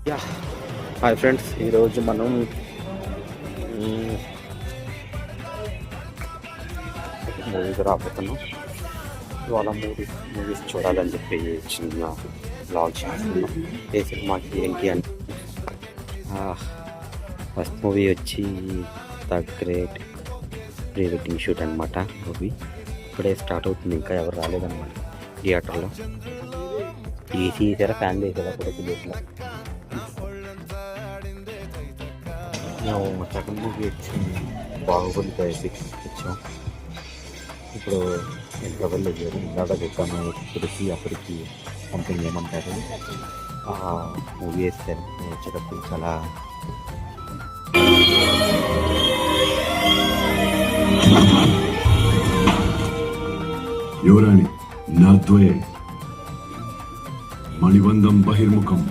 Yeah hi friends, ఈరోజు మనం మూవీకి రాబోతున్నాం. ఇవాళ మూవీస్ చూడాలని చెప్పి చిన్న బ్లాగ్ చేస్తున్నాం. ఏ సినిమాకి ఏంటి అని ఫస్ట్ మూవీ వచ్చి the great pre wedding shoot అనమాట. మూవీ ఇప్పుడే స్టార్ట్ అవుతుంది, ఇంకా ఎవరు రాలేదన్నమాట థియేటర్లో. ఏసీ వేసారా, ఫ్యాన్ వేసారా కూడా తెలియట్లా. మేము సెకండ్ మూవీ వచ్చి బాహుబలి బయోపిక్ వచ్చాం. ఇప్పుడు ఇంటర్వెల్ అయ్యారు, ఇందాక చెప్పాను ఇప్పటికి అప్పటికి సంథింగ్ ఏమంటారు మూవీ వేస్తారు. వచ్చేటప్పుడు చాలా యువరాణి నా ద్వయే మణిబంధం బహిర్ముఖం